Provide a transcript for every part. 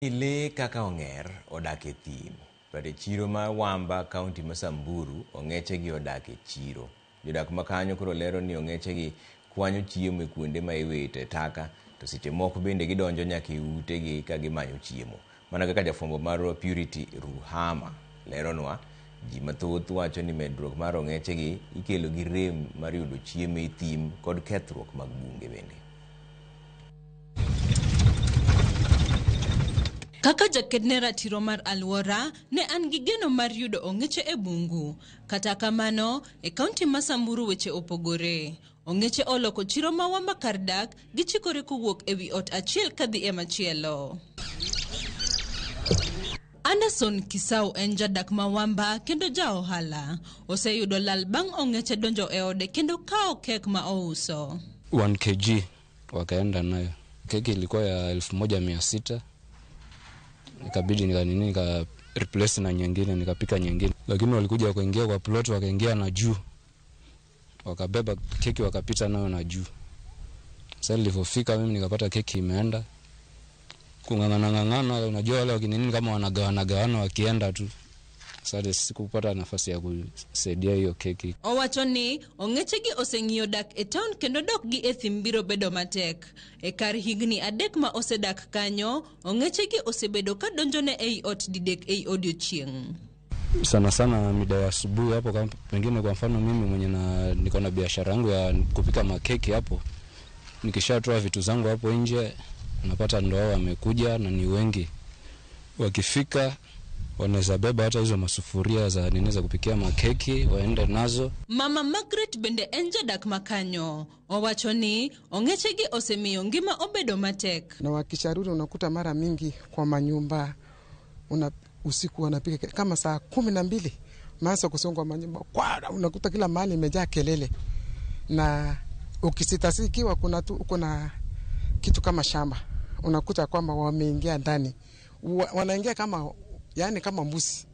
Ile kaka onger odak e thim, but e chiro ma Wamba kaunti ma Samburu ong'eche gi odak e chiro. Jodak ma kanyo koro lero ni ong'eche gi kwanyo chiemo e kuonde ma iwite taka, to seche moko bende gidonjo nyaka e ute gi ka gimanyo chiemo. Mana kaka jafwambo marwa Purity Ruhama leronwa, ji mathoth wacho ni medruok mar ong'eche gi ikelo gi rem mar yudo chiemo e thim kod kethruok mag bunge bende. Kaka jakedne ratiro mar alwora, ne an gi geno mar yudo ong'eche e bungu. Kata kamano, e kaunti ma Samburu weche opogore. Ong'eche oloko chiro ma Wamba kar dak, gichikore kuwuok e wi ot achiel kadhi e machielo. Anderson Kisau en jadak ma Wamba kendo ja ohala. Oseyudo lal bang' ong'eche donjo e ode kendo kao kek ma ouso. 1 kg wakaenda nayo. Keki ilikuwa ya 1600. Nikabidi nika replace na nyingine, nikapika nyingine. Lakini walikuja wakaingia kwa plot, wakaingia na juu. Wakabeba keki wakapita nayo na juu. Sasa nilipofika mimi nikapata keki imeenda. Kung'ang'ana, unajua wale wakinini kama wanagawana wakienda tu. Sasa sikupata nafasi ya kusaidia hiyo keki. Owacho ni ong'eche gi oseng'iyo dak e town kendo dok gi e thim biro bedo matek. E kar higni adek ma osedak kanyo, ong'eche gi osebedo ka donjone ei ot didek ei odiochieng'. Sana mida ya asubuhi hapo, kama pengine kwa mfano mimi mwenye niko na biashara yangu ya kupika makeki hapo, nikishatoa vitu zangu hapo nje, unapata ndo wao wamekuja na ni wengi. Wakifika wanaweza beba hata hizo masufuria za nini za kupikia makeki waende nazo. Mama Margaret bende en jadak makanyo. Owacho ni ong'eche gi osemiyo ngima obedo matek. Na wakisharudi unakuta mara mingi kwa manyumba usiku wanapika kama saa 12 maanza kusongwa manyumba. Unakuta kila mahali imejaa kelele. Na ukisitasikiwa kuna kitu kama shamba. Unakuta kwamba wameingia ndani. Wanaingia kama kama mbuzi.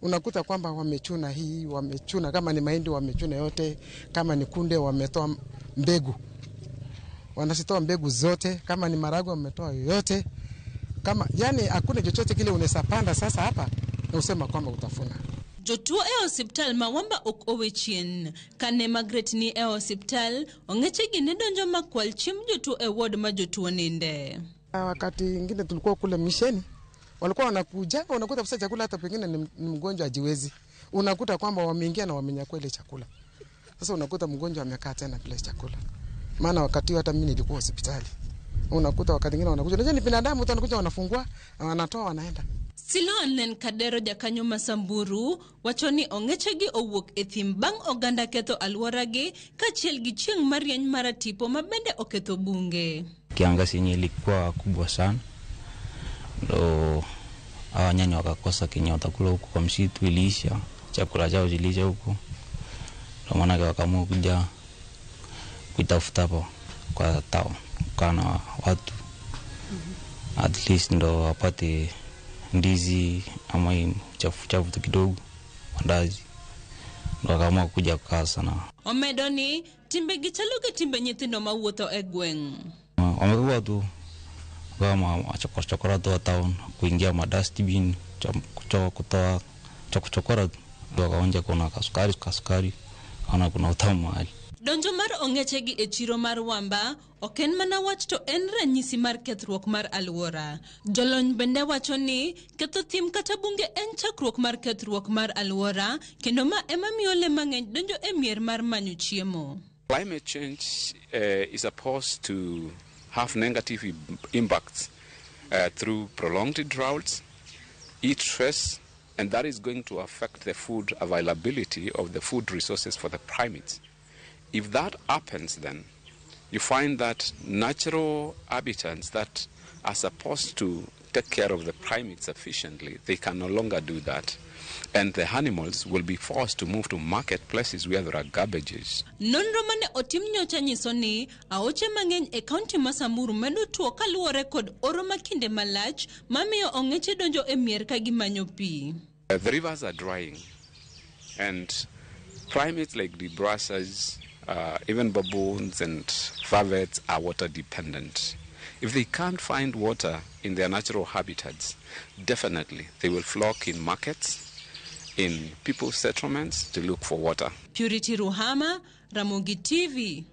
Unakuta kwamba wamechuna hii, wamechuna kama ni mahindi wamechuna yote, kama ni kunde wametoa mbegu. Wanasitoa mbegu zote, kama ni marago wametoa yote. Kama hakuna chochote kile unaweza panda sasa hapa na usema kwamba utafuna. Jotuo e hospital ma Wamba ok owechien. Kane Margaret ni e hospital, ong'eche gi ne donjo makwal chiemo jotuo e ward ma jotuo ninde. Wakati ingine tulikuwa kule misheni, walikuwa wanakuja, unakuta pesa chakula hata pengine ni mgonjwa ajiwezi. Unakuta kwamba wameingia na wamenyakua ile chakula. Sasa unakuta mgonjwa amekaa tena bila chakula. Maana wakati hata mimi nilikuwa hospitali. Unakuta wakati mwingine wanakuja, unajua ni binadamu, wanakuja wanafungua, wanatoa wanaenda. Silonen Kadero jakanyo ma Samburu wacho ni ong'eche gi owuok e thim bang' oganda ketho alwora gi kachiel gi chieng' marieny maratipo mabende oketho bunge. Kiangazi yenye ilikuwa kubwa sana. Ndo hawa nyanya wakakosa kenye watakula huku kwa msitu, iliisha, chakula chao ziliisha huku. Ndo maana wakaamua kuja kuitafuta hapo kwa tao kana watu. At least ndo wapate ndizi ama chafu kidogo, mandazi. Ndo wakaamua kuja kukaa sana. Omedoni timbe gichaluge timbe nyithindo mawuotho e gweng'. Wamekuwa tu kama chokora tu town, kuingia madustbin, kutoa chokora, ndo wakaonja kuna kasukari, ana kuna utamu mahali. Donjo mar ong'eche gi e chiro mar Wamba oken mana wach to en ranyisi mar kethruok mar alwora. Jolony bende wacho ni ketho thim kata bunge en chakruok mar kethruok mar alwora, kendo ma ema miyo le mang'eny donjo e mier mar manyo chiemo. Climate change is supposed to have negative impacts through prolonged droughts, heat stress, and that is going to affect the food availability of the food resources for the primates. If that happens, then you find that natural habitats that are supposed to take care of the primates efficiently, they can no longer do that. And the animals will be forced to move to marketplaces where there are garbages. Nonro mane otim nyocha nyiso ni aoche mang'eny e kaunti ma Samburu medo tuo kaluwore kod oro makinde malach mamiyo ong'eche donjo e mier ka gimanyo pi. The rivers are drying, and primates like the brasses, even baboons and favets are water dependent. If they can't find water in their natural habitats, definitely they will flock in markets, in people's settlements to look for water. Purity Ruhama, Ramogi TV.